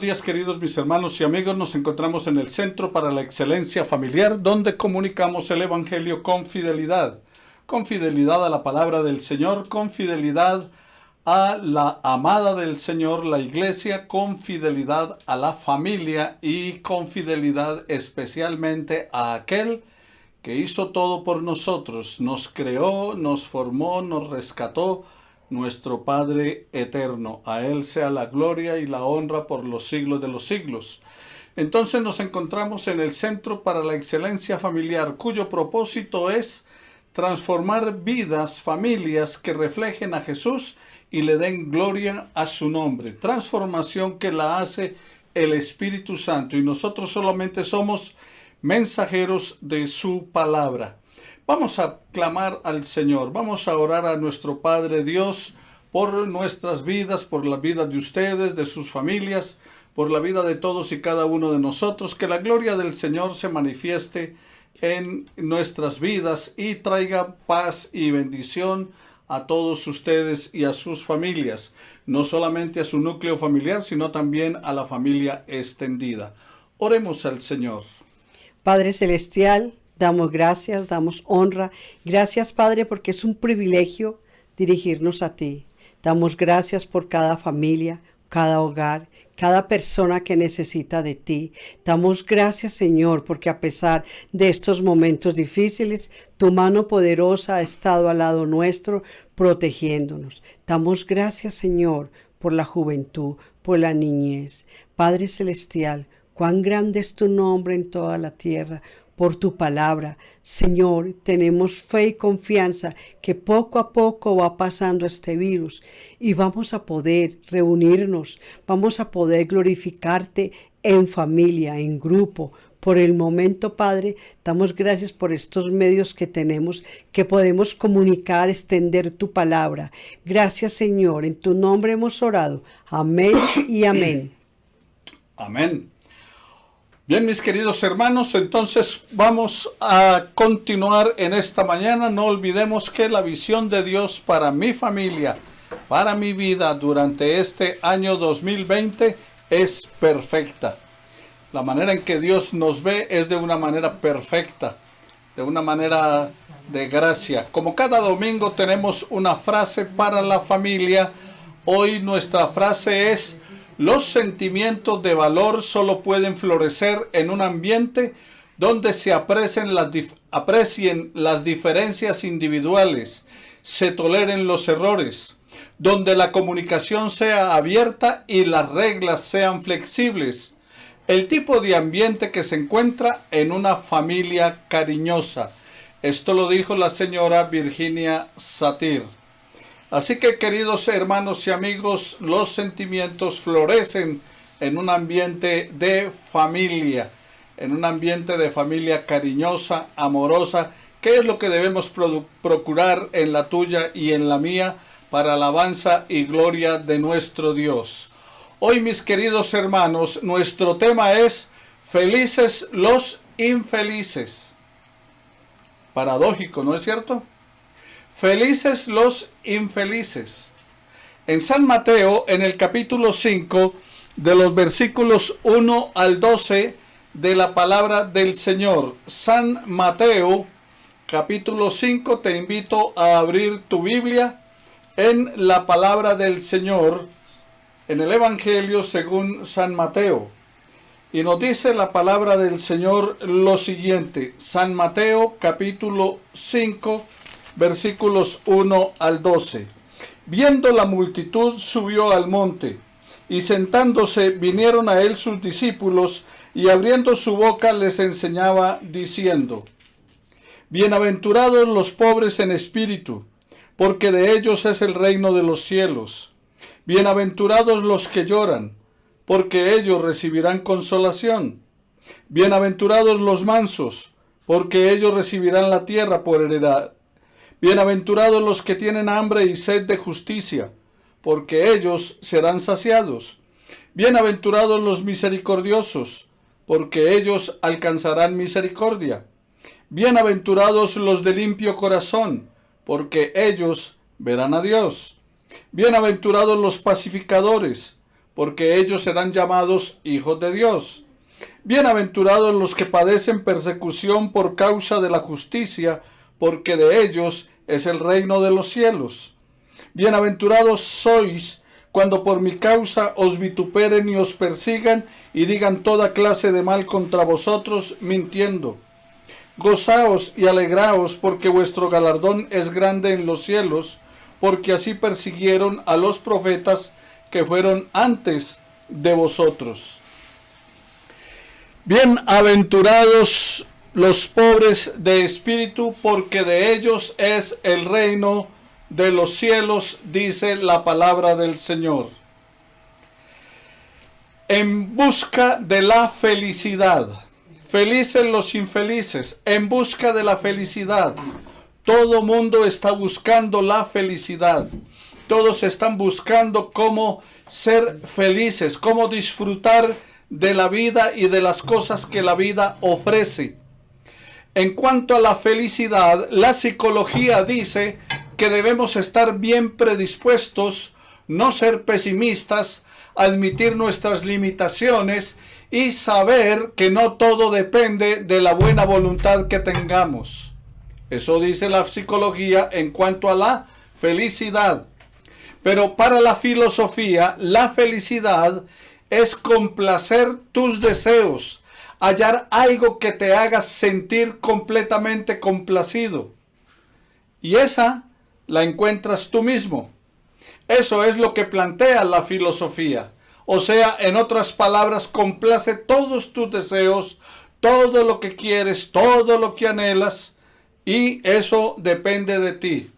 días, queridos mis hermanos y amigos. Nos encontramos en el Centro para la Excelencia Familiar, donde comunicamos el Evangelio con fidelidad a la palabra del Señor, con fidelidad a la amada del Señor, la Iglesia, con fidelidad a la familia y con fidelidad especialmente a aquel que hizo todo por nosotros, nos creó, nos formó, nos rescató, nuestro Padre eterno. A Él sea la gloria y la honra por los siglos de los siglos. Entonces nos encontramos en el Centro para la Excelencia Familiar, cuyo propósito es transformar vidas, familias que reflejen a Jesús y le den gloria a su nombre. Transformación que la hace el Espíritu Santo y nosotros solamente somos mensajeros de su palabra. Vamos a clamar al Señor, vamos a orar a nuestro Padre Dios por nuestras vidas, por la vida de ustedes, de sus familias, por la vida de todos y cada uno de nosotros. Que la gloria del Señor se manifieste en nuestras vidas y traiga paz y bendición a todos ustedes y a sus familias, no solamente a su núcleo familiar, sino también a la familia extendida. Oremos al Señor. Padre Celestial, damos gracias, damos honra. Gracias, Padre, porque es un privilegio dirigirnos a ti. Damos gracias por cada familia, cada hogar, cada persona que necesita de ti. Damos gracias, Señor, porque a pesar de estos momentos difíciles, tu mano poderosa ha estado al lado nuestro, protegiéndonos. Damos gracias, Señor, por la juventud, por la niñez. Padre Celestial, cuán grande es tu nombre en toda la tierra, por tu palabra. Señor, tenemos fe y confianza que poco a poco va pasando este virus y vamos a poder reunirnos, vamos a poder glorificarte en familia, en grupo. Por el momento, Padre, damos gracias por estos medios que tenemos, que podemos comunicar, extender tu palabra. Gracias, Señor, en tu nombre hemos orado. Amén y amén. Amén. Bien, mis queridos hermanos, entonces vamos a continuar en esta mañana. No olvidemos que la visión de Dios para mi familia, para mi vida durante este año 2020 es perfecta. La manera en que Dios nos ve es de una manera perfecta, de una manera de gracia. Como cada domingo tenemos una frase para la familia, hoy nuestra frase es: los sentimientos de valor solo pueden florecer en un ambiente donde se aprecien las diferencias individuales, se toleren los errores, donde la comunicación sea abierta y las reglas sean flexibles. El tipo de ambiente que se encuentra en una familia cariñosa. Esto lo dijo la señora Virginia Satir. Así que, queridos hermanos y amigos, los sentimientos florecen en un ambiente de familia, cariñosa, amorosa, que es lo que debemos procurar en la tuya y en la mía para alabanza y gloria de nuestro Dios. Hoy, mis queridos hermanos, nuestro tema es felices los infelices. Paradójico, ¿no es cierto? Felices los infelices. En San Mateo, en el capítulo 5, de los versículos 1 al 12 de la palabra del Señor. San Mateo, capítulo 5, te invito a abrir tu Biblia en la palabra del Señor, en el Evangelio según San Mateo. Y nos dice la palabra del Señor lo siguiente. San Mateo, capítulo 5, versículos 1 al 12. Viendo la multitud, subió al monte, y sentándose vinieron a él sus discípulos, y abriendo su boca les enseñaba, diciendo: Bienaventurados los pobres en espíritu, porque de ellos es el reino de los cielos. Bienaventurados los que lloran, porque ellos recibirán consolación. Bienaventurados los mansos, porque ellos recibirán la tierra por heredad. Bienaventurados los que tienen hambre y sed de justicia, porque ellos serán saciados. Bienaventurados los misericordiosos, porque ellos alcanzarán misericordia. Bienaventurados los de limpio corazón, porque ellos verán a Dios. Bienaventurados los pacificadores, porque ellos serán llamados hijos de Dios. Bienaventurados los que padecen persecución por causa de la justicia, porque de ellos es el reino de los cielos. Bienaventurados sois cuando por mi causa os vituperen y os persigan y digan toda clase de mal contra vosotros, mintiendo. Gozaos y alegraos, porque vuestro galardón es grande en los cielos, porque así persiguieron a los profetas que fueron antes de vosotros. Bienaventurados los pobres de espíritu, porque de ellos es el reino de los cielos, dice la palabra del Señor. En busca de la felicidad. Felices los infelices, en busca de la felicidad. Todo mundo está buscando la felicidad. Todos están buscando cómo ser felices, cómo disfrutar de la vida y de las cosas que la vida ofrece. En cuanto a la felicidad, la psicología dice que debemos estar bien predispuestos, no ser pesimistas, admitir nuestras limitaciones y saber que no todo depende de la buena voluntad que tengamos. Eso dice la psicología en cuanto a la felicidad. Pero para la filosofía, la felicidad es complacer tus deseos, hallar algo que te haga sentir completamente complacido. Y esa la encuentras tú mismo. Eso es lo que plantea la filosofía. O sea, en otras palabras, complace todos tus deseos, todo lo que quieres, todo lo que anhelas, y eso depende de ti.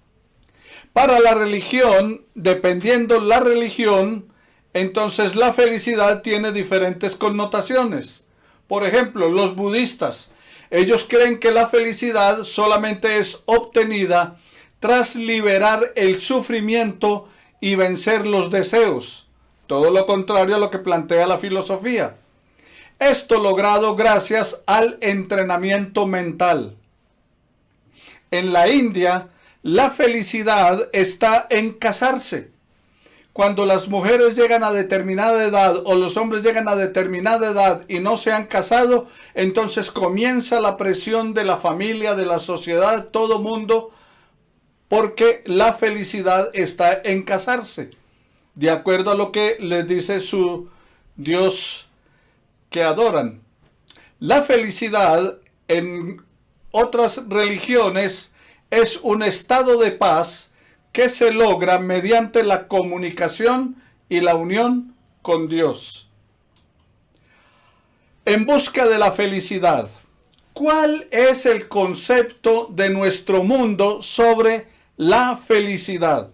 Para la religión, dependiendo la religión, entonces la felicidad tiene diferentes connotaciones. Por ejemplo, los budistas, ellos creen que la felicidad solamente es obtenida tras liberar el sufrimiento y vencer los deseos. Todo lo contrario a lo que plantea la filosofía. Esto logrado gracias al entrenamiento mental. En la India, la felicidad está en casarse. Cuando las mujeres llegan a determinada edad o los hombres llegan a determinada edad y no se han casado, entonces comienza la presión de la familia, de la sociedad, todo mundo, porque la felicidad está en casarse, de acuerdo a lo que les dice su Dios que adoran. La felicidad en otras religiones es un estado de paz que se logra mediante la comunicación y la unión con Dios. En busca de la felicidad. ¿Cuál es el concepto de nuestro mundo sobre la felicidad?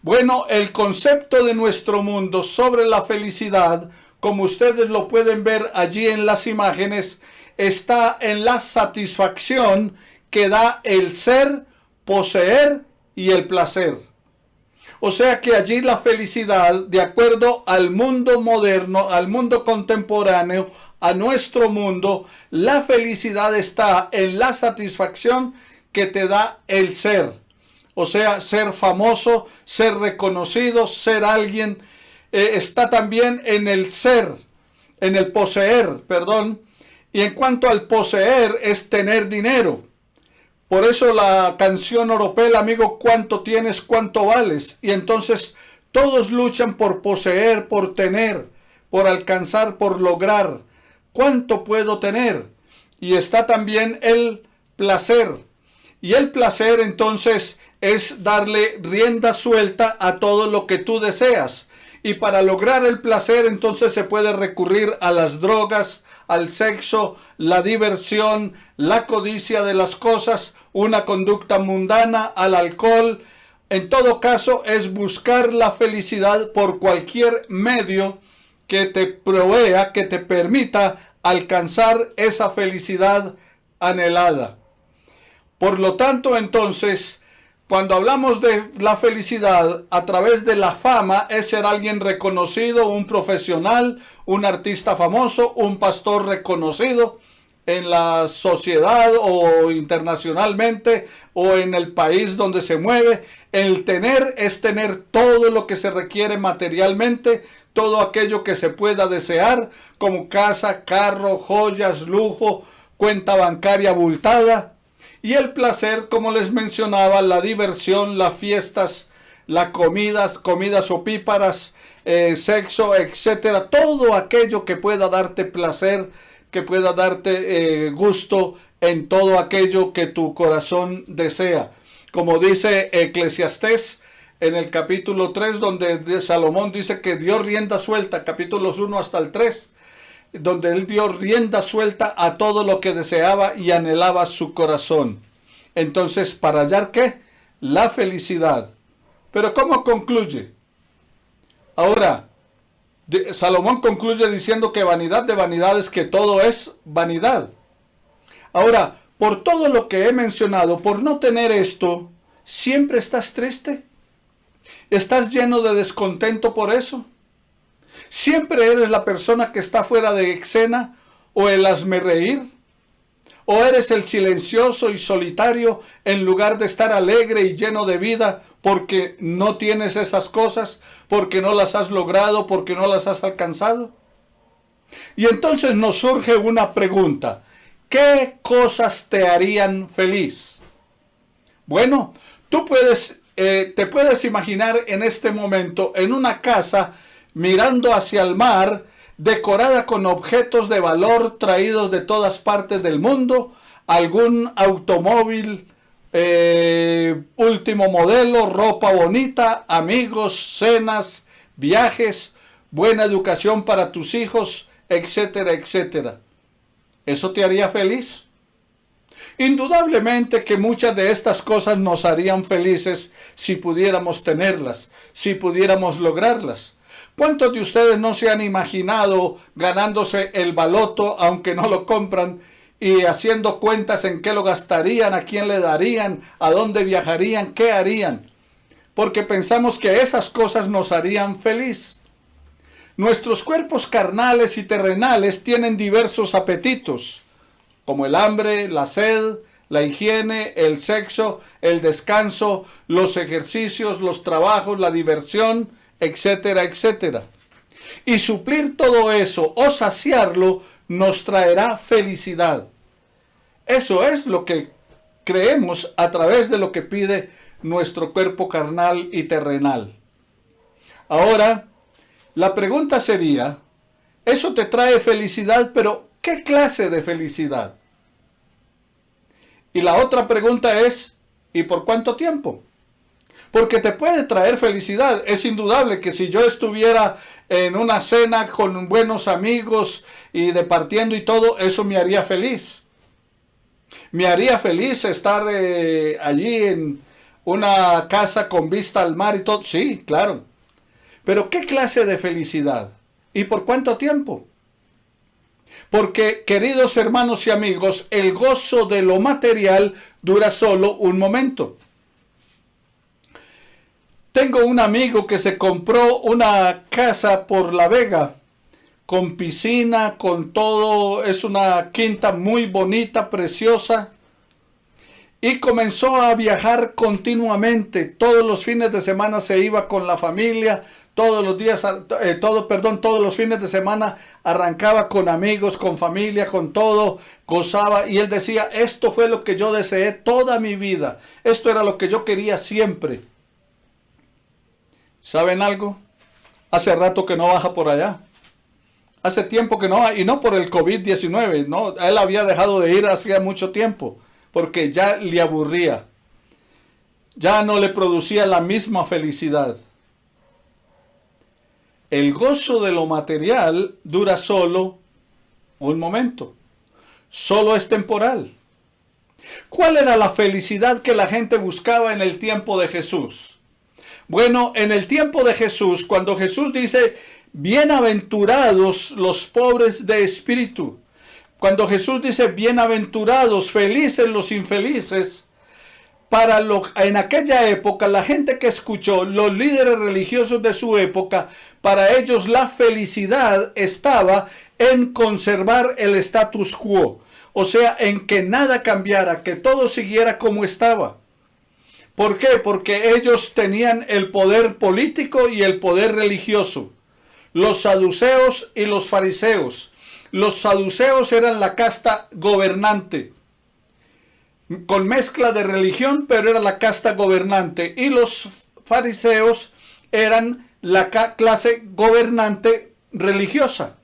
Bueno, el concepto de nuestro mundo sobre la felicidad, como ustedes lo pueden ver allí en las imágenes, está en la satisfacción que da el ser, poseer y el placer. O sea que allí la felicidad, de acuerdo al mundo moderno, al mundo contemporáneo, a nuestro mundo, la felicidad está en la satisfacción que te da el ser. O sea, ser famoso, ser reconocido, ser alguien. Está también en el ser, en el poseer, perdón. Y en cuanto al poseer, es tener dinero. Por eso la canción oropel, amigo, ¿cuánto tienes, cuánto vales? Y entonces todos luchan por poseer, por tener, por alcanzar, por lograr. ¿Cuánto puedo tener? Y está también el placer. Y el placer entonces es darle rienda suelta a todo lo que tú deseas. Y para lograr el placer entonces se puede recurrir a las drogas, al sexo, la diversión, la codicia de las cosas, una conducta mundana, al alcohol. En todo caso es buscar la felicidad por cualquier medio que te provea, que te permita alcanzar esa felicidad anhelada. Por lo tanto, entonces, cuando hablamos de la felicidad a través de la fama, es ser alguien reconocido, un profesional, un artista famoso, un pastor reconocido en la sociedad o internacionalmente o en el país donde se mueve. El tener es tener todo lo que se requiere materialmente, todo aquello que se pueda desear, como casa, carro, joyas, lujo, cuenta bancaria abultada. Y el placer, como les mencionaba, la diversión, las fiestas, las comidas opíparas, sexo, etcétera. Todo aquello que pueda darte placer, que pueda darte gusto en todo aquello que tu corazón desea. Como dice Eclesiastés en el capítulo 3, donde Salomón dice que dio rienda suelta, capítulos 1 hasta el 3, donde él dio rienda suelta a todo lo que deseaba y anhelaba su corazón. Entonces, ¿para hallar qué? La felicidad. Pero ¿cómo concluye? Ahora, Salomón concluye diciendo que vanidad de vanidades, que todo es vanidad. Ahora, por todo lo que he mencionado, por no tener esto, ¿siempre estás triste? ¿Estás lleno de descontento por eso? ¿Siempre eres la persona que está fuera de escena o el hazmerreír? ¿O eres el silencioso y solitario en lugar de estar alegre y lleno de vida porque no tienes esas cosas, porque no las has logrado, porque no las has alcanzado? Y entonces nos surge una pregunta. ¿Qué cosas te harían feliz? Bueno, tú te puedes imaginar en este momento en una casa mirando hacia el mar, decorada con objetos de valor traídos de todas partes del mundo, algún automóvil último modelo, ropa bonita, amigos, cenas, viajes, buena educación para tus hijos, etcétera, etcétera. ¿Eso te haría feliz? Indudablemente que muchas de estas cosas nos harían felices si pudiéramos tenerlas, si pudiéramos lograrlas. ¿Cuántos de ustedes no se han imaginado ganándose el baloto, aunque no lo compran, y haciendo cuentas en qué lo gastarían, a quién le darían, a dónde viajarían, qué harían? Porque pensamos que esas cosas nos harían feliz. Nuestros cuerpos carnales y terrenales tienen diversos apetitos, como el hambre, la sed, la higiene, el sexo, el descanso, los ejercicios, los trabajos, la diversión, etcétera, etcétera. Y suplir todo eso o saciarlo nos traerá felicidad. Eso es lo que creemos a través de lo que pide nuestro cuerpo carnal y terrenal. Ahora, la pregunta sería, eso te trae felicidad, pero ¿qué clase de felicidad? Y la otra pregunta es, ¿y por cuánto tiempo? Porque te puede traer felicidad. Es indudable que si yo estuviera en una cena con buenos amigos y departiendo y todo, eso me haría feliz. Me haría feliz estar allí en una casa con vista al mar y todo. Sí, claro. Pero ¿qué clase de felicidad? ¿Y por cuánto tiempo? Porque, queridos hermanos y amigos, el gozo de lo material dura solo un momento. Tengo un amigo que se compró una casa por La Vega, con piscina, con todo, es una quinta muy bonita, preciosa, y comenzó a viajar continuamente. Todos los fines de semana se iba con la familia, todos los fines de semana arrancaba con amigos, con familia, con todo, gozaba, y él decía, esto fue lo que yo deseé toda mi vida, esto era lo que yo quería siempre. ¿Saben algo? Hace rato que no baja por allá. Hace tiempo que no, y no por el COVID-19, no, él había dejado de ir hacía mucho tiempo, porque ya le aburría. Ya no le producía la misma felicidad. El gozo de lo material dura solo un momento. Solo es temporal. ¿Cuál era la felicidad que la gente buscaba en el tiempo de Jesús? Bueno, en el tiempo de Jesús, cuando Jesús dice, bienaventurados los pobres de espíritu, cuando Jesús dice, bienaventurados, felices los infelices, en aquella época, la gente que escuchó, los líderes religiosos de su época, para ellos la felicidad estaba en conservar el status quo, o sea, en que nada cambiara, que todo siguiera como estaba. ¿Por qué? Porque ellos tenían el poder político y el poder religioso. los saduceos y los fariseos. Los saduceos eran la casta gobernante, con mezcla de religión, pero era la casta gobernante. Y los fariseos eran la clase gobernante religiosa.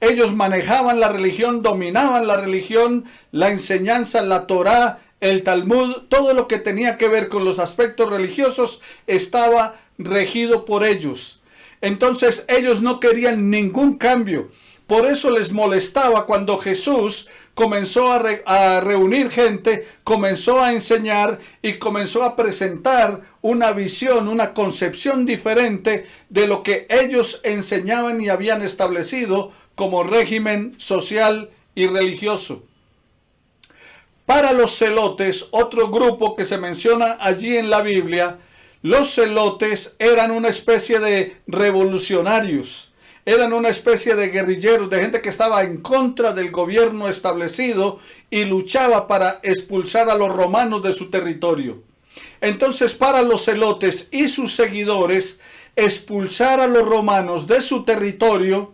Ellos manejaban la religión, dominaban la religión, la enseñanza, la Torá, el Talmud, todo lo que tenía que ver con los aspectos religiosos estaba regido por ellos. Entonces ellos no querían ningún cambio. Por eso les molestaba cuando Jesús comenzó a reunir gente, comenzó a enseñar y comenzó a presentar una visión, una concepción diferente de lo que ellos enseñaban y habían establecido como régimen social y religioso. Para los celotes, otro grupo que se menciona allí en la Biblia, los celotes eran una especie de revolucionarios. Eran una especie de guerrilleros, de gente que estaba en contra del gobierno establecido y luchaba para expulsar a los romanos de su territorio. Entonces, para los celotes y sus seguidores, expulsar a los romanos de su territorio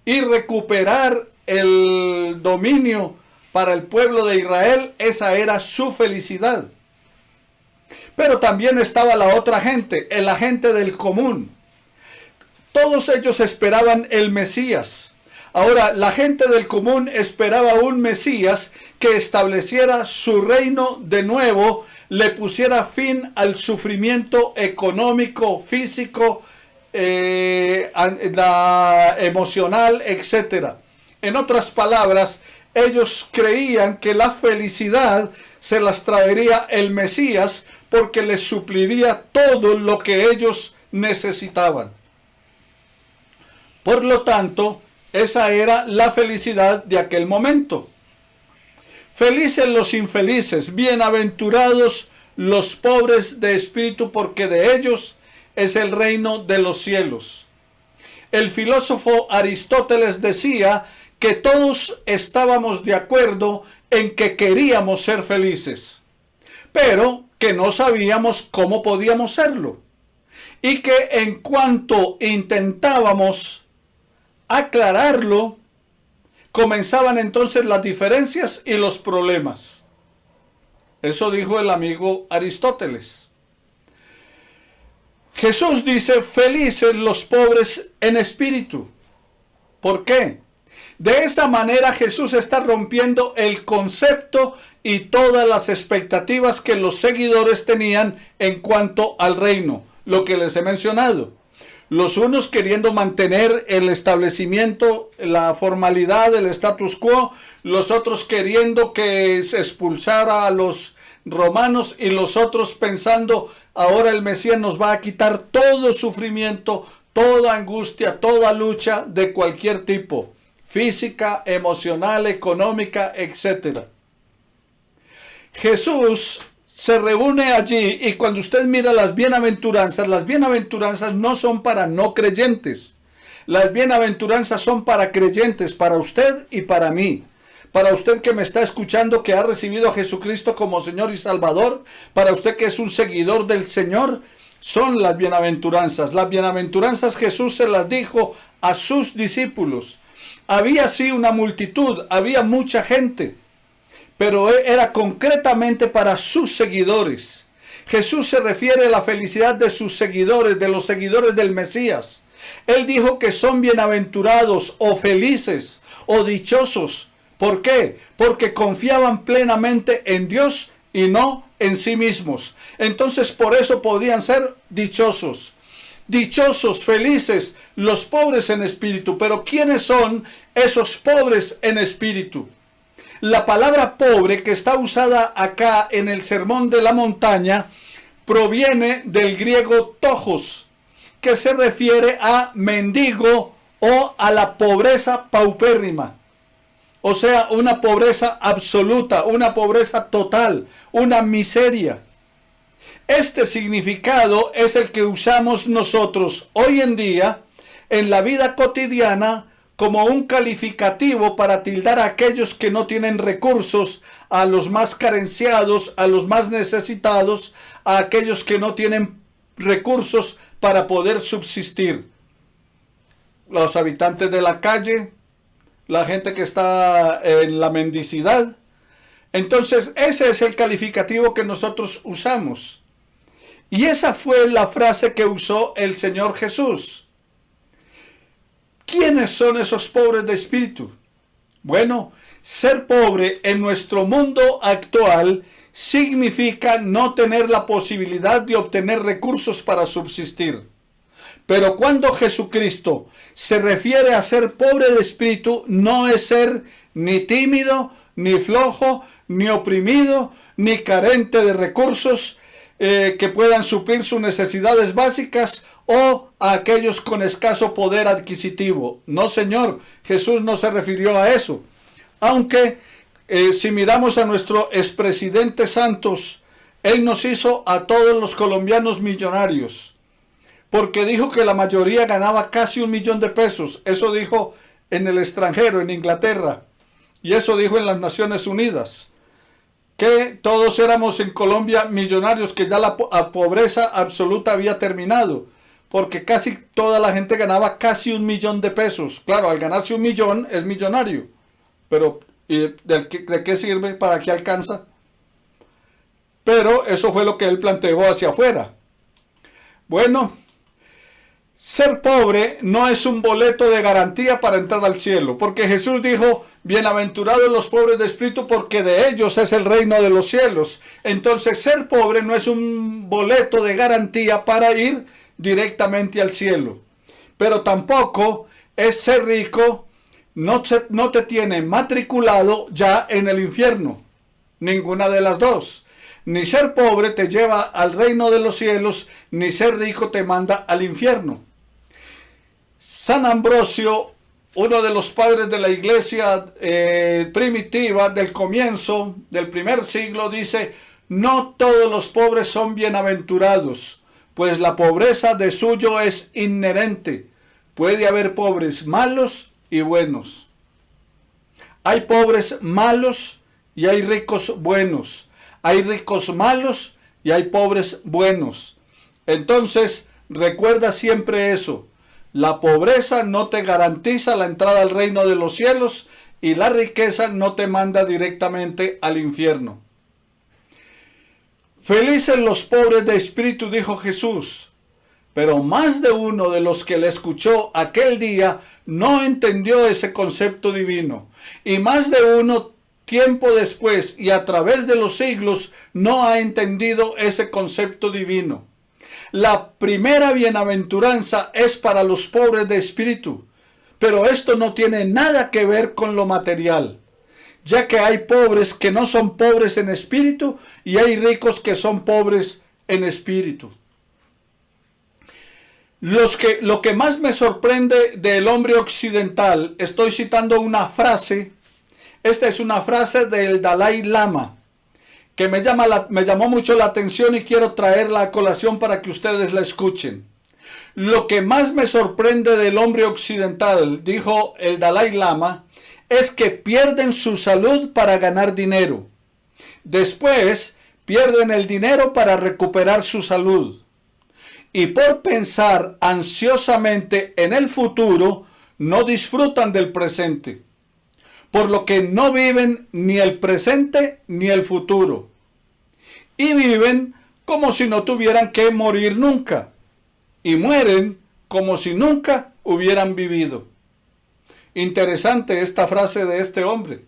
y recuperar el dominio para el pueblo de Israel, esa era su felicidad. Pero también estaba la otra gente, la gente del común. Todos ellos esperaban el Mesías. Ahora, la gente del común esperaba un Mesías que estableciera su reino de nuevo, le pusiera fin al sufrimiento económico, físico, emocional, etc. En otras palabras, ellos creían que la felicidad se las traería el Mesías porque les supliría todo lo que ellos necesitaban. Por lo tanto, esa era la felicidad de aquel momento. Felices los infelices, bienaventurados los pobres de espíritu, porque de ellos es el reino de los cielos. El filósofo Aristóteles decía que todos estábamos de acuerdo en que queríamos ser felices, pero que no sabíamos cómo podíamos serlo. Y que en cuanto intentábamos aclararlo, comenzaban entonces las diferencias y los problemas. Eso dijo el amigo Aristóteles. Jesús dice, felices los pobres en espíritu. ¿Por qué? De esa manera Jesús está rompiendo el concepto y todas las expectativas que los seguidores tenían en cuanto al reino, lo que les he mencionado. Los unos queriendo mantener el establecimiento, la formalidad, el status quo, los otros queriendo que se expulsara a los romanos y los otros pensando, ahora el Mesías nos va a quitar todo sufrimiento, toda angustia, toda lucha de cualquier tipo, física, emocional, económica, etc. Jesús se reúne allí y cuando usted mira las bienaventuranzas no son para no creyentes. Las bienaventuranzas son para creyentes, para usted y para mí. Para usted que me está escuchando, que ha recibido a Jesucristo como Señor y Salvador, para usted que es un seguidor del Señor, son las bienaventuranzas. Las bienaventuranzas Jesús se las dijo a sus discípulos. Había sí una multitud, había mucha gente, pero era concretamente para sus seguidores. Jesús se refiere a la felicidad de sus seguidores, de los seguidores del Mesías. Él dijo que son bienaventurados o felices o dichosos. ¿Por qué? Porque confiaban plenamente en Dios y no en sí mismos. Entonces por eso podían ser dichosos. Dichosos, felices, los pobres en espíritu. Pero ¿quiénes son esos pobres en espíritu? La palabra pobre que está usada acá en el Sermón de la Montaña proviene del griego tojos, que se refiere a mendigo o a la pobreza paupérrima. O sea, una pobreza absoluta, una pobreza total, una miseria. Este significado es el que usamos nosotros hoy en día en la vida cotidiana como un calificativo para tildar a aquellos que no tienen recursos, a los más carenciados, a los más necesitados, a aquellos que no tienen recursos para poder subsistir. los habitantes de la calle, la gente que está en la mendicidad. Entonces, ese es el calificativo que nosotros usamos. Y esa fue la frase que usó el Señor Jesús. ¿Quiénes son esos pobres de espíritu? Bueno, ser pobre en nuestro mundo actual significa no tener la posibilidad de obtener recursos para subsistir. Pero cuando Jesucristo se refiere a ser pobre de espíritu, no es ser ni tímido, ni flojo, ni oprimido, ni carente de recursos que puedan suplir sus necesidades básicas o a aquellos con escaso poder adquisitivo. No, Señor, Jesús no se refirió a eso. Aunque si miramos a nuestro expresidente Santos, él nos hizo a todos los colombianos millonarios, porque dijo que la mayoría ganaba casi 1 millón de pesos. Eso dijo en el extranjero, en Inglaterra, y eso dijo en las Naciones Unidas, que todos éramos en Colombia millonarios, que ya la pobreza absoluta había terminado, porque casi toda la gente ganaba casi 1 millón de pesos. Claro, al ganarse 1 millón es millonario, pero ¿de qué sirve? ¿Para qué alcanza? Pero eso fue lo que él planteó hacia afuera. Bueno, ser pobre no es un boleto de garantía para entrar al cielo, porque Jesús dijo, bienaventurados los pobres de espíritu, porque de ellos es el reino de los cielos. Entonces, ser pobre no es un boleto de garantía para ir directamente al cielo. Pero tampoco es ser rico, no te tiene matriculado ya en el infierno. Ninguna de las dos. Ni ser pobre te lleva al reino de los cielos, ni ser rico te manda al infierno. San Ambrosio, uno de los padres de la iglesia primitiva del comienzo del primer siglo, dice, no todos los pobres son bienaventurados, pues la pobreza de suyo es inherente. Puede haber pobres malos y buenos. Hay pobres malos y hay ricos buenos. Hay ricos malos y hay pobres buenos. Entonces, recuerda siempre eso. La pobreza no te garantiza la entrada al reino de los cielos y la riqueza no te manda directamente al infierno. Felices los pobres de espíritu, dijo Jesús. Pero más de uno de los que le escuchó aquel día no entendió ese concepto divino. Y más de uno tiempo después y a través de los siglos no ha entendido ese concepto divino. La primera bienaventuranza es para los pobres de espíritu, pero esto no tiene nada que ver con lo material, ya que hay pobres que no son pobres en espíritu y hay ricos que son pobres en espíritu. Lo que más me sorprende del hombre occidental, estoy citando una frase, esta es una frase del Dalai Lama, que me llamó mucho la atención y quiero traerla a colación para que ustedes la escuchen. Lo que más me sorprende del hombre occidental, dijo el Dalai Lama, es que pierden su salud para ganar dinero. Después, pierden el dinero para recuperar su salud. Y por pensar ansiosamente en el futuro, no disfrutan del presente. Por lo que no viven ni el presente ni el futuro. Y viven como si no tuvieran que morir nunca. Y mueren como si nunca hubieran vivido. Interesante esta frase de este hombre.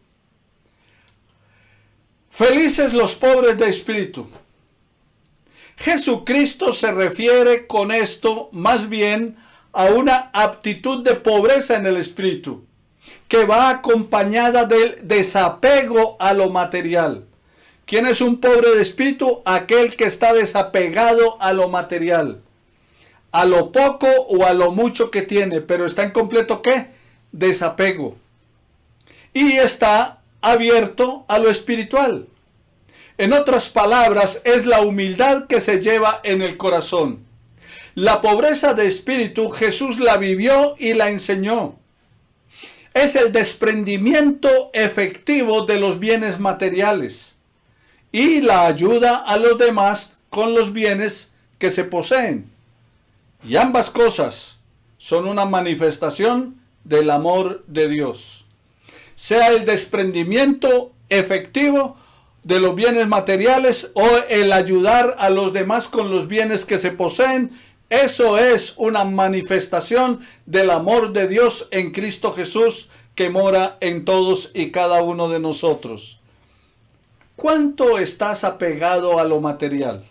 Felices los pobres de espíritu. Jesucristo se refiere con esto más bien a una aptitud de pobreza en el espíritu, que va acompañada del desapego a lo material. ¿Quién es un pobre de espíritu? Aquel que está desapegado a lo material, a lo poco o a lo mucho que tiene, pero está en completo ¿qué? Desapego. Y está abierto a lo espiritual. En otras palabras, es la humildad que se lleva en el corazón. La pobreza de espíritu Jesús la vivió y la enseñó. Es el desprendimiento efectivo de los bienes materiales y la ayuda a los demás con los bienes que se poseen. Y ambas cosas son una manifestación del amor de Dios. Sea el desprendimiento efectivo de los bienes materiales o el ayudar a los demás con los bienes que se poseen, eso es una manifestación del amor de Dios en Cristo Jesús que mora en todos y cada uno de nosotros. ¿Cuánto estás apegado a lo material?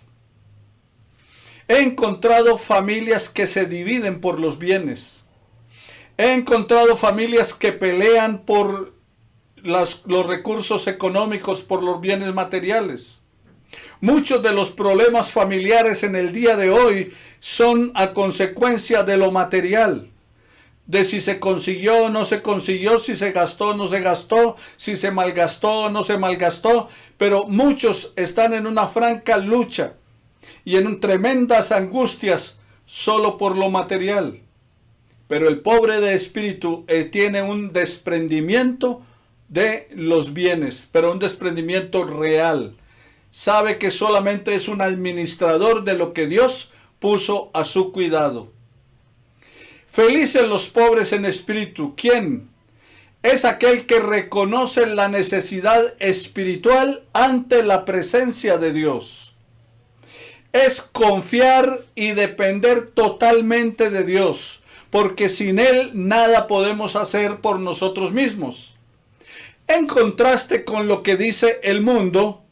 He encontrado familias que se dividen por los bienes. He encontrado familias que pelean por los recursos económicos, por los bienes materiales. Muchos de los problemas familiares en el día de hoy son a consecuencia de lo material. De si se consiguió o no se consiguió, si se gastó o no se gastó, si se malgastó o no se malgastó. Pero muchos están en una franca lucha y en tremendas angustias solo por lo material. Pero el pobre de espíritu tiene un desprendimiento de los bienes, pero un desprendimiento real. Sabe que solamente es un administrador de lo que Dios puso a su cuidado. Felices los pobres en espíritu. ¿Quién? Es aquel que reconoce la necesidad espiritual ante la presencia de Dios. Es confiar y depender totalmente de Dios, porque sin Él nada podemos hacer por nosotros mismos. En contraste con lo que dice el mundo,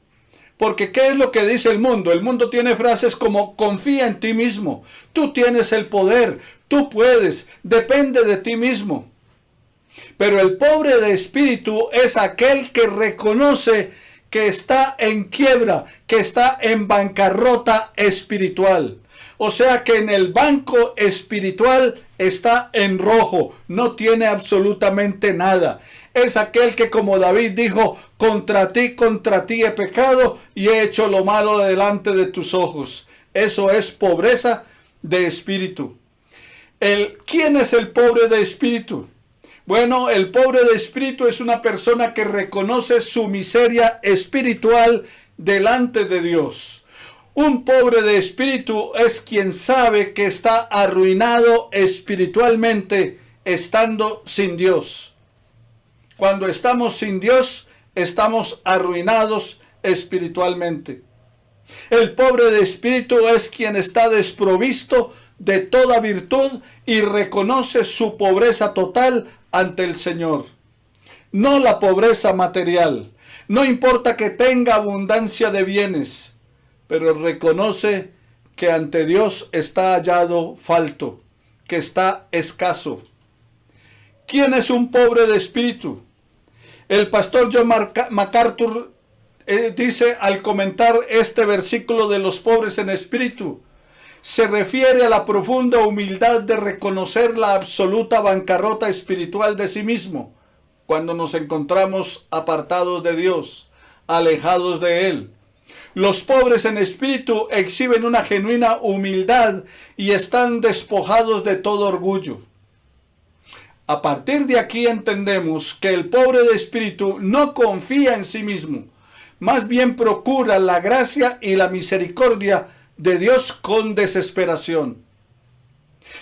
porque ¿qué es lo que dice el mundo? El mundo tiene frases como confía en ti mismo, tú tienes el poder, tú puedes, depende de ti mismo. Pero el pobre de espíritu es aquel que reconoce que está en quiebra, que está en bancarrota espiritual. O sea que en el banco espiritual está en rojo, no tiene absolutamente nada. Es aquel que, como David dijo, contra ti he pecado y he hecho lo malo delante de tus ojos. Eso es pobreza de espíritu. ¿Quién es el pobre de espíritu? Bueno, el pobre de espíritu es una persona que reconoce su miseria espiritual delante de Dios. Un pobre de espíritu es quien sabe que está arruinado espiritualmente estando sin Dios. Cuando estamos sin Dios, estamos arruinados espiritualmente. El pobre de espíritu es quien está desprovisto de toda virtud y reconoce su pobreza total ante el Señor. No la pobreza material. No importa que tenga abundancia de bienes, pero reconoce que ante Dios está hallado falto, que está escaso. ¿Quién es un pobre de espíritu? El pastor John MacArthur dice al comentar este versículo de los pobres en espíritu, se refiere a la profunda humildad de reconocer la absoluta bancarrota espiritual de sí mismo, cuando nos encontramos apartados de Dios, alejados de Él. Los pobres en espíritu exhiben una genuina humildad y están despojados de todo orgullo. A partir de aquí entendemos que el pobre de espíritu no confía en sí mismo, más bien procura la gracia y la misericordia de Dios con desesperación.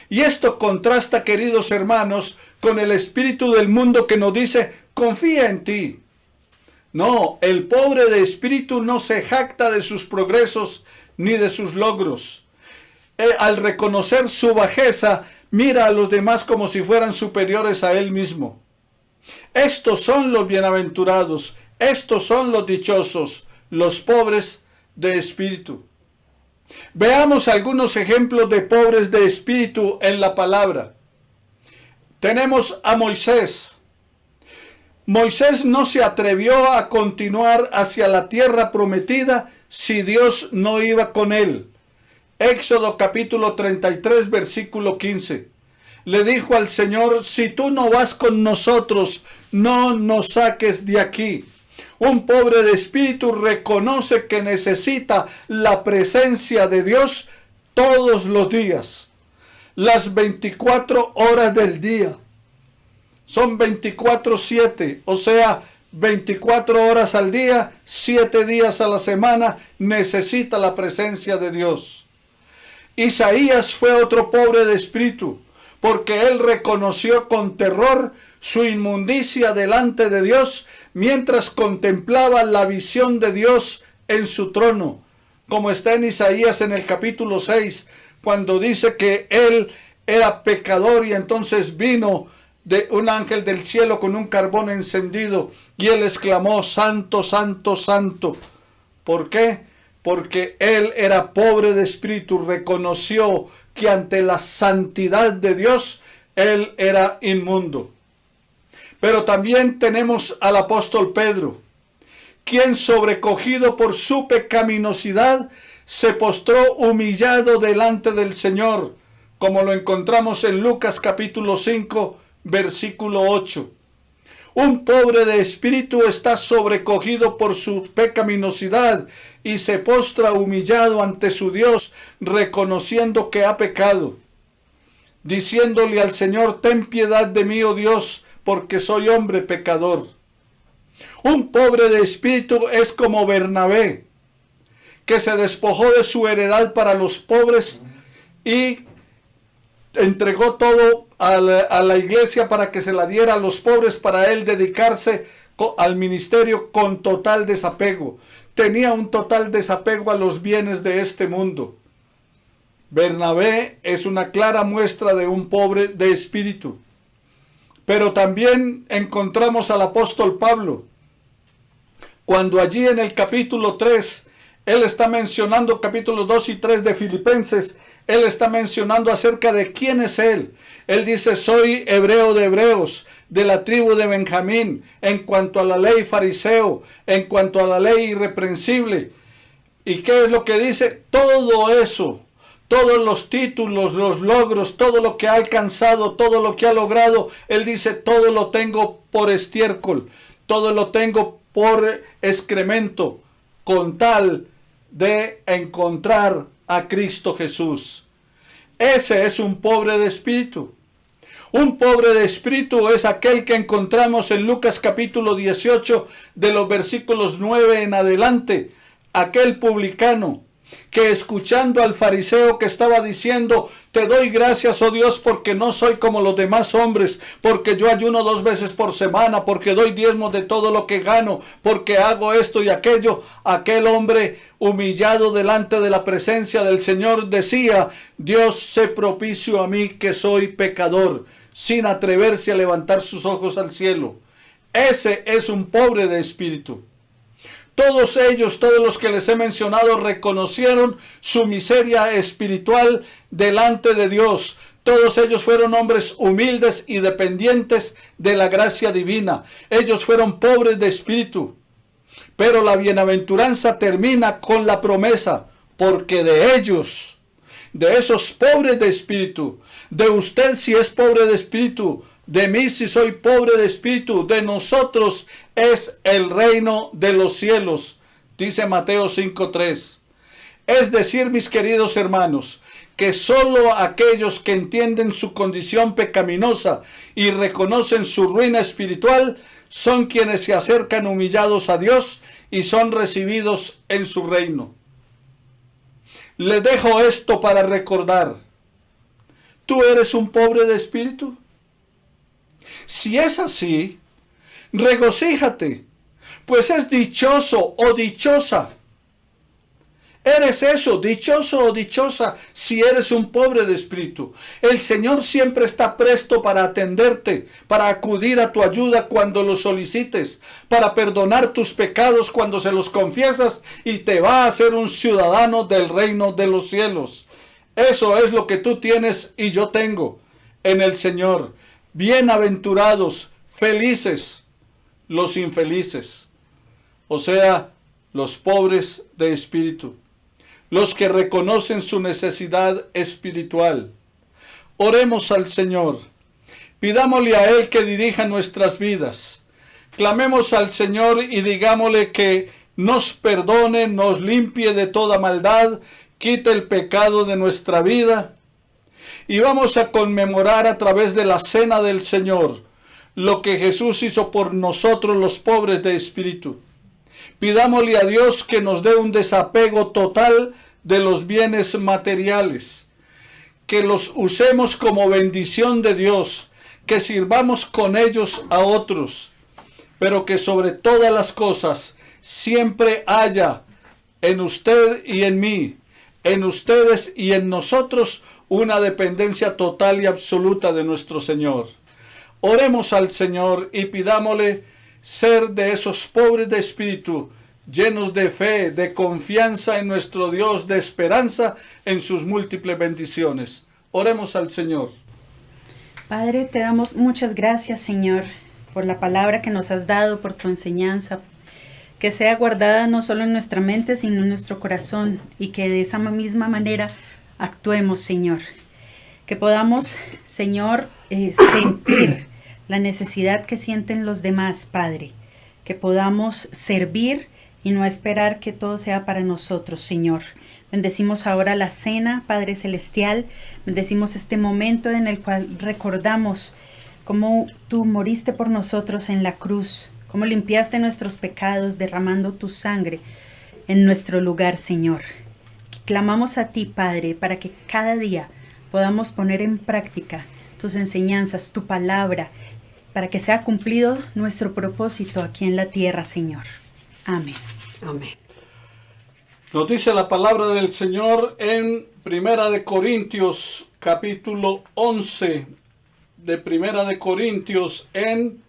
Y esto contrasta, queridos hermanos, con el espíritu del mundo que nos dice, confía en ti. No, el pobre de espíritu no se jacta de sus progresos ni de sus logros. Al reconocer su bajeza, mira a los demás como si fueran superiores a él mismo. Estos son los bienaventurados, estos son los dichosos, los pobres de espíritu. Veamos algunos ejemplos de pobres de espíritu en la palabra. Tenemos a Moisés. Moisés no se atrevió a continuar hacia la tierra prometida si Dios no iba con él. Éxodo capítulo 33, versículo 15. Le dijo al Señor, si tú no vas con nosotros, no nos saques de aquí. Un pobre de espíritu reconoce que necesita la presencia de Dios todos los días. Las 24 horas del día. Son 24/7, o sea, 24 horas al día, 7 días a la semana, necesita la presencia de Dios. Isaías fue otro pobre de espíritu, porque él reconoció con terror su inmundicia delante de Dios mientras contemplaba la visión de Dios en su trono, como está en Isaías en el capítulo 6, cuando dice que él era pecador y entonces vino de un ángel del cielo con un carbón encendido y él exclamó: Santo, Santo, Santo. ¿Por qué? Porque él era pobre de espíritu, reconoció que ante la santidad de Dios él era inmundo. Pero también tenemos al apóstol Pedro, quien sobrecogido por su pecaminosidad se postró humillado delante del Señor, como lo encontramos en Lucas capítulo 5, versículo 8. Un pobre de espíritu está sobrecogido por su pecaminosidad y se postra humillado ante su Dios, reconociendo que ha pecado, diciéndole al Señor: ten piedad de mí, oh Dios, porque soy hombre pecador. Un pobre de espíritu es como Bernabé, que se despojó de su heredad para los pobres y entregó todo a la iglesia para que se la diera a los pobres, para él dedicarse al ministerio con total desapego. Tenía un total desapego a los bienes de este mundo. Bernabé es una clara muestra de un pobre de espíritu. Pero también encontramos al apóstol Pablo, cuando allí en el capítulo 3, él está mencionando capítulos 2 y 3 de Filipenses, él está mencionando acerca de quién es él. Él dice: soy hebreo de hebreos, de la tribu de Benjamín, en cuanto a la ley fariseo, en cuanto a la ley irreprensible. ¿Y qué es lo que dice? Todo eso, todos los títulos, los logros, todo lo que ha alcanzado, todo lo que ha logrado, él dice: todo lo tengo por estiércol, todo lo tengo por excremento, con tal de encontrar a Cristo Jesús. Ese es un pobre de espíritu. Un pobre de espíritu es aquel que encontramos en Lucas capítulo 18, de los versículos 9 en adelante. Aquel publicano que, escuchando al fariseo que estaba diciendo: te doy gracias, oh Dios, porque no soy como los demás hombres, porque yo ayuno 2 veces por semana, porque doy diezmos de todo lo que gano, porque hago esto y aquello. Aquel hombre, humillado delante de la presencia del Señor, decía: Dios, sé propicio a mí que soy pecador, sin atreverse a levantar sus ojos al cielo. Ese es un pobre de espíritu. Todos ellos, todos los que les he mencionado, reconocieron su miseria espiritual delante de Dios. Todos ellos fueron hombres humildes y dependientes de la gracia divina. Ellos fueron pobres de espíritu. Pero la bienaventuranza termina con la promesa: porque de ellos, de esos pobres de espíritu, de usted si es pobre de espíritu, de mí si soy pobre de espíritu, de nosotros es el reino de los cielos, dice Mateo 5:3. Es decir, mis queridos hermanos, que solo aquellos que entienden su condición pecaminosa y reconocen su ruina espiritual son quienes se acercan humillados a Dios y son recibidos en su reino. Les dejo esto para recordar. ¿Tú eres un pobre de espíritu? Si es así, regocíjate, pues es dichoso o dichosa. Eres eso, dichoso o dichosa, si eres un pobre de espíritu. El Señor siempre está presto para atenderte, para acudir a tu ayuda cuando lo solicites, para perdonar tus pecados cuando se los confiesas, y te va a hacer un ciudadano del reino de los cielos. Eso es lo que tú tienes y yo tengo en el Señor. Bienaventurados, felices los infelices, o sea, los pobres de espíritu, los que reconocen su necesidad espiritual. Oremos al Señor, pidámosle a Él que dirija nuestras vidas, clamemos al Señor y digámosle que nos perdone, nos limpie de toda maldad, quite el pecado de nuestra vida. Y vamos a conmemorar a través de la cena del Señor lo que Jesús hizo por nosotros los pobres de espíritu. Pidámosle a Dios que nos dé un desapego total de los bienes materiales, que los usemos como bendición de Dios, que sirvamos con ellos a otros, pero que sobre todas las cosas siempre haya en usted y en mí, en ustedes y en nosotros, una dependencia total y absoluta de nuestro Señor. Oremos al Señor y pidámosle ser de esos pobres de espíritu, llenos de fe, de confianza en nuestro Dios, de esperanza en sus múltiples bendiciones. Oremos al Señor. Padre, te damos muchas gracias, Señor, por la palabra que nos has dado, por tu enseñanza, que sea guardada no solo en nuestra mente, sino en nuestro corazón, y que de esa misma manera actuemos, Señor. Que podamos, Señor, sentir la necesidad que sienten los demás, Padre. Que podamos servir y no esperar que todo sea para nosotros, Señor. Bendecimos ahora la cena, Padre Celestial. Bendecimos este momento en el cual recordamos cómo tú moriste por nosotros en la cruz, cómo limpiaste nuestros pecados derramando tu sangre en nuestro lugar, Señor. Clamamos a ti, Padre, para que cada día podamos poner en práctica tus enseñanzas, tu palabra, para que sea cumplido nuestro propósito aquí en la tierra, Señor. Amén. Amén. Nos dice la palabra del Señor en Primera de Corintios, capítulo 11, de Primera de Corintios, en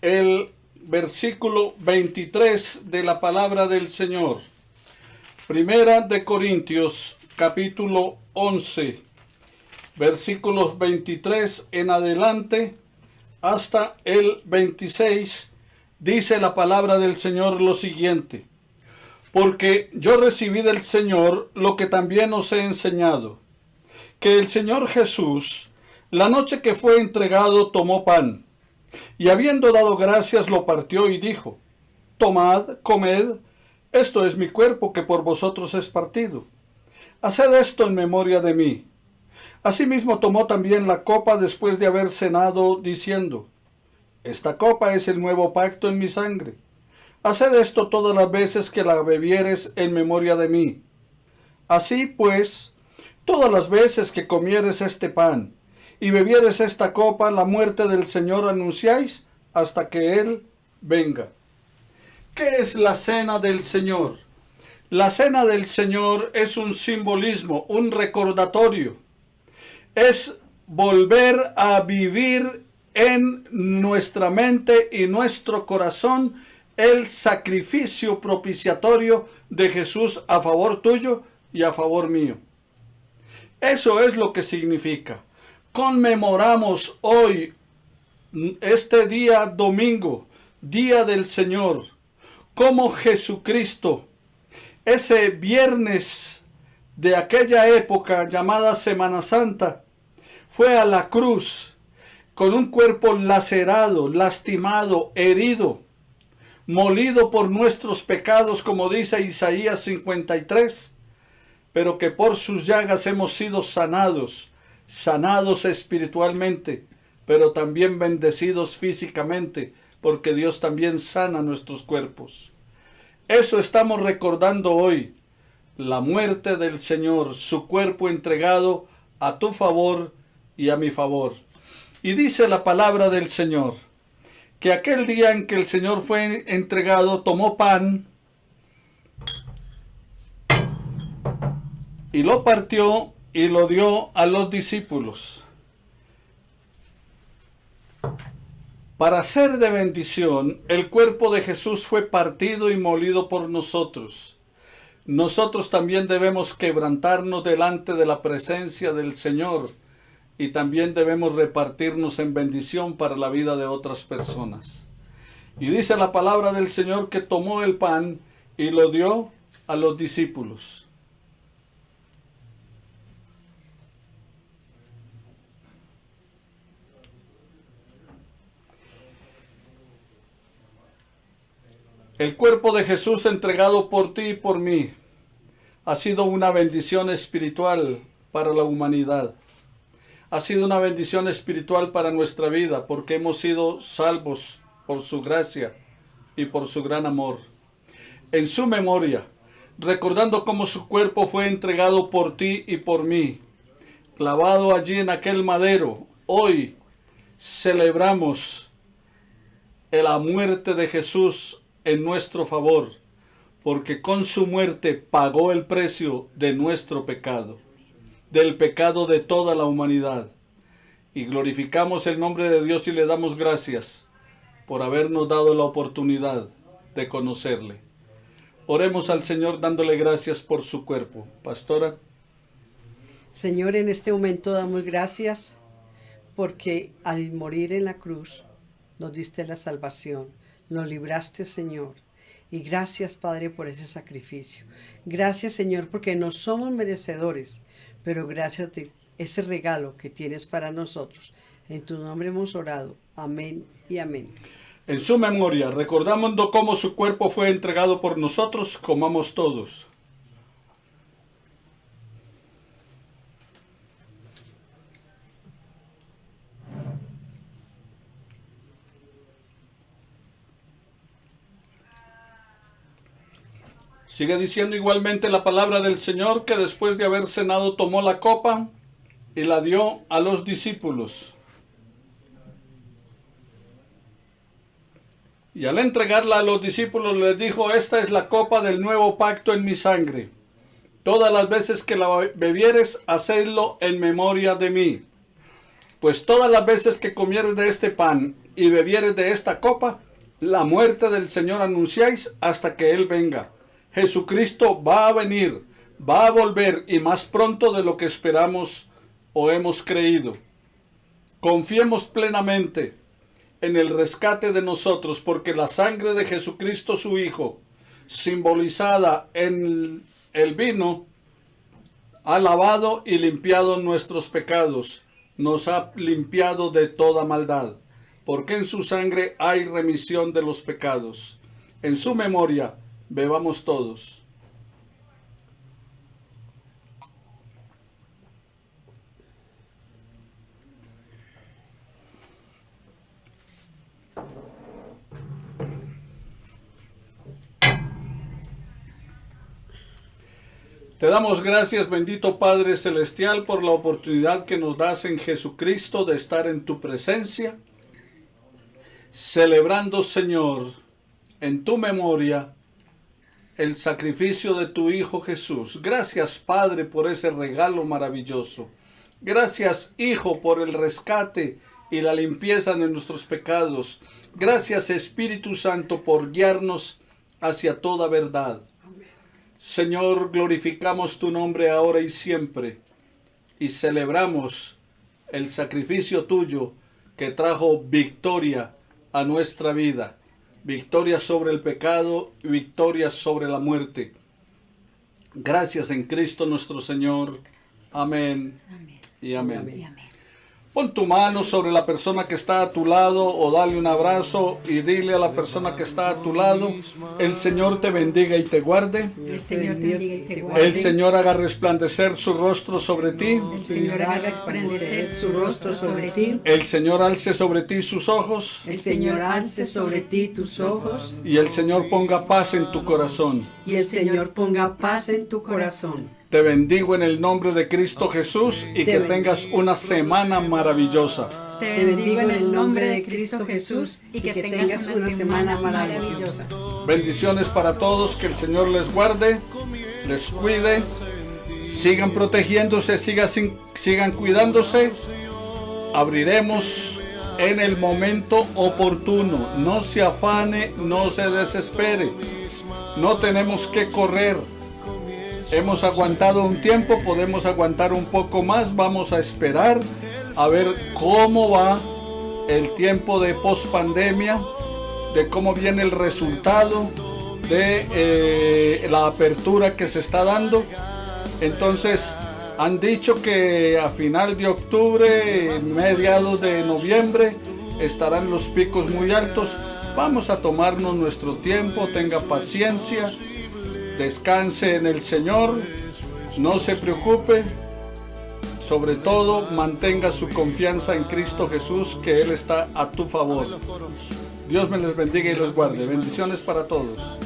el versículo 23 de la palabra del Señor. Primera de Corintios, capítulo 11, versículos 23 en adelante hasta el 26, dice la palabra del Señor lo siguiente: porque yo recibí del Señor lo que también os he enseñado, que el Señor Jesús, la noche que fue entregado, tomó pan, y habiendo dado gracias, lo partió y dijo: tomad, comed, esto es mi cuerpo que por vosotros es partido. Haced esto en memoria de mí. Asimismo tomó también la copa después de haber cenado, diciendo: esta copa es el nuevo pacto en mi sangre. Haced esto todas las veces que la bebiereis en memoria de mí. Así pues, todas las veces que comiereis este pan y bebiereis esta copa, la muerte del Señor anunciáis hasta que Él venga. ¿Qué es la cena del Señor? La cena del Señor es un simbolismo, un recordatorio. Es volver a vivir en nuestra mente y nuestro corazón el sacrificio propiciatorio de Jesús a favor tuyo y a favor mío. Eso es lo que significa. Conmemoramos hoy, este día domingo, día del Señor, como Jesucristo, ese viernes de aquella época llamada Semana Santa, fue a la cruz con un cuerpo lacerado, lastimado, herido, molido por nuestros pecados, como dice Isaías 53, pero que por sus llagas hemos sido sanados, sanados espiritualmente, pero también bendecidos físicamente, porque Dios también sana nuestros cuerpos. Eso estamos recordando hoy, la muerte del Señor, su cuerpo entregado a tu favor y a mi favor. Y dice la palabra del Señor, que aquel día en que el Señor fue entregado, tomó pan y lo partió y lo dio a los discípulos para ser de bendición. El cuerpo de Jesús fue partido y molido por nosotros. Nosotros también debemos quebrantarnos delante de la presencia del Señor y también debemos repartirnos en bendición para la vida de otras personas. Y dice la palabra del Señor que tomó el pan y lo dio a los discípulos. El cuerpo de Jesús entregado por ti y por mí ha sido una bendición espiritual para la humanidad. Ha sido una bendición espiritual para nuestra vida porque hemos sido salvos por su gracia y por su gran amor. En su memoria, recordando cómo su cuerpo fue entregado por ti y por mí, clavado allí en aquel madero. Hoy celebramos la muerte de Jesús en nuestro favor, porque con su muerte pagó el precio de nuestro pecado, del pecado de toda la humanidad. Y glorificamos el nombre de Dios y le damos gracias por habernos dado la oportunidad de conocerle. Oremos al Señor dándole gracias por su cuerpo. Pastora. Señor, en este momento damos gracias porque al morir en la cruz nos diste la salvación, nos libraste, Señor. Y gracias, Padre, por ese sacrificio. Gracias, Señor, porque no somos merecedores, pero gracias de ese regalo que tienes para nosotros. En tu nombre hemos orado. Amén y amén. En su memoria, recordando cómo su cuerpo fue entregado por nosotros, comamos todos. Sigue diciendo igualmente la palabra del Señor, que después de haber cenado tomó la copa y la dio a los discípulos. Y al entregarla a los discípulos les dijo: esta es la copa del nuevo pacto en mi sangre. Todas las veces que la bebieres, hacedlo en memoria de mí. Pues todas las veces que comieres de este pan y bebieres de esta copa, la muerte del Señor anunciáis hasta que Él venga. Jesucristo va a venir, va a volver, y más pronto de lo que esperamos o hemos creído. Confiemos plenamente en el rescate de nosotros, porque la sangre de Jesucristo su Hijo, simbolizada en el vino, ha lavado y limpiado nuestros pecados, nos ha limpiado de toda maldad, porque en su sangre hay remisión de los pecados. En su memoria, bebamos todos. Te damos gracias, bendito Padre Celestial, por la oportunidad que nos das en Jesucristo de estar en tu presencia, celebrando, Señor, en tu memoria, el sacrificio de tu Hijo Jesús. Gracias, Padre, por ese regalo maravilloso. Gracias, Hijo, por el rescate y la limpieza de nuestros pecados. Gracias, Espíritu Santo, por guiarnos hacia toda verdad. Señor, glorificamos tu nombre ahora y siempre, y celebramos el sacrificio tuyo que trajo victoria a nuestra vida, victoria sobre el pecado y victoria sobre la muerte. Gracias en Cristo nuestro Señor. Amén, amén. Y amén. Amén. Amén. Pon tu mano sobre la persona que está a tu lado o dale un abrazo y dile a la persona que está a tu lado: el Señor te bendiga y te guarde. El Señor te bendiga y te guarde. El Señor haga resplandecer su rostro sobre ti. El Señor haga resplandecer su rostro sobre ti. El Señor alce sobre ti sus ojos. El Señor alce sobre ti tus ojos. Y el Señor ponga paz en tu corazón. Y el Señor ponga paz en tu corazón. Te bendigo en el nombre de Cristo Jesús y que tengas una semana maravillosa. Te bendigo en el nombre de Cristo Jesús y que tengas una semana maravillosa. Bendiciones para todos, que el Señor les guarde, les cuide, sigan protegiéndose, sigan cuidándose. Abriremos en el momento oportuno. No se afane, no se desespere. No tenemos que correr. Hemos aguantado un tiempo, podemos aguantar un poco más. Vamos a esperar a ver cómo va el tiempo de pospandemia, de cómo viene el resultado de la apertura que se está dando. Entonces, han dicho que a final de octubre, mediados de noviembre, estarán los picos muy altos. Vamos a tomarnos nuestro tiempo, tenga paciencia. Descanse en el Señor, no se preocupe, sobre todo mantenga su confianza en Cristo Jesús, que Él está a tu favor. Dios me les bendiga y los guarde. Bendiciones para todos.